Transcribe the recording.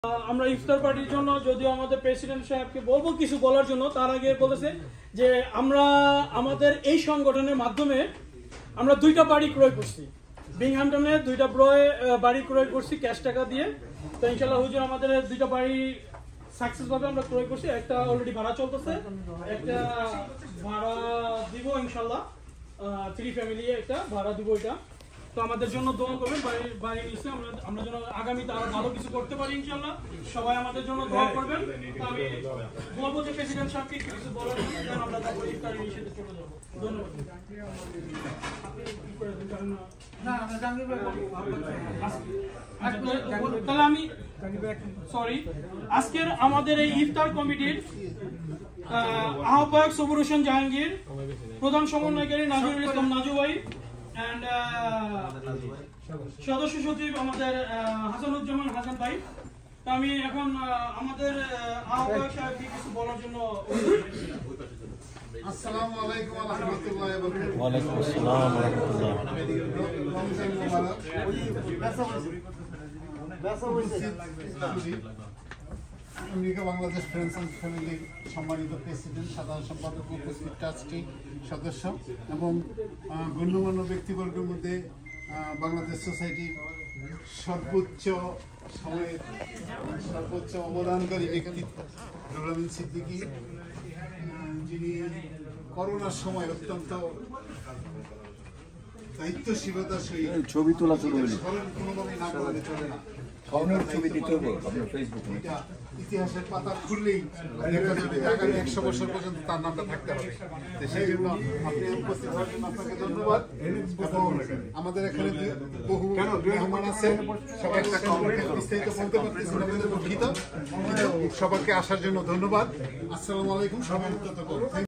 আমরা ইফতার পার্টির জন্য যদিও আমাদের প্রেসিডেন্ট সাহেবকে বলবো কিছু বলার জন্য, তার আগে বলেছে যে আমরা আমাদের এই সংগঠনের মাধ্যমে আমরা 2টা বাড়ি ক্রয় করছি, বিংহামটনে 2টা বাড়ি ক্রয় করছি ক্যাশ টাকা দিয়ে। তো ইনশাল্লাহ হুজুর আমাদের 2টা বাড়ি সাকসেস ভাবে আমরা ক্রয় করছি। একটা অলরেডি ভাড়া চলতেছে, একটা ভাড়া দিব ইনশাল্লাহ, 3 ফ্যামিলি একটা ভাড়া দিব। এটা তো আমাদের জন্য দোয়া করবেন, বাড়ি নিচে আমরা যেন আগামীতে আরো ভালো কিছু করতে পারি ইনশাআল্লাহ। সবাই আমাদের জন্য দোয়া করবেন। আমি বলবো যে প্রেসিডেন্ট সাহেবকে কিছু বলার জন্য আমরা তারপরে ইফতারি নিষেধে চলে যাবো। ধন্যবাদ। তাহলে আমি সরি, আজকের আমাদের এই ইফতার কমিটির আহ্বায়ক সবুর হোসেন জাহাঙ্গীর, প্রধান সমন্বয়কারী নাজরুল ইসলাম নাজু ভাই, and সদস্য সচিব আমাদের হাসানুজ্জামান হাসান ভাই। আমি এখন আমাদের আহ্বায়ক সাহেবকে কিছু বলার জন্য। আসসালামু আলাইকুম ওয়া রাহমাতুল্লাহি ওয়া বারাকাতুহু। ওয়া আলাইকুম আসসালাম ওয়া রাহমাতুল্লাহ। আমেরিকা বাংলাদেশ ফ্রেন্ডস অ্যান্ড ফ্যামিলির সম্মানিত প্রেসিডেন্ট, সাধারণ সম্পাদক, উপস্থিত ট্রাস্টি সদস্য এবং গণ্যমান্য ব্যক্তিবর্গের মধ্যে বাংলাদেশ সোসাইটির সর্বোচ্চ সময়ের সর্বোচ্চ অবদানকারী ব্যক্তিত্ব নুরুল আমিন সিদ্দিকী, যিনি করোনার সময় অত্যন্ত দায়িত্বশীলতার সহিত ছবি তোলা শুরু হলো, কোনোভাবেই না বলে চলে না। স্বর্ণের ছবি দিতে হবে আপনার ফেসবুকে। ইতিহাসের পাতা খুললেই দেখা যাবে যে আগামী 100 বছর পর্যন্ত তার নামটা থাকতে হবে। সেই জন্য আপনি উপস্থিত হওয়ার জন্য আপনাকে ধন্যবাদ। এবং আমাদের এখানে বহু মেহমান আছেন, সবাই বিস্তারিত বলতে পারতেছি না, দুঃখিত। সবাইকে আসার জন্য ধন্যবাদ। আসসালামু আলাইকুম, সবাই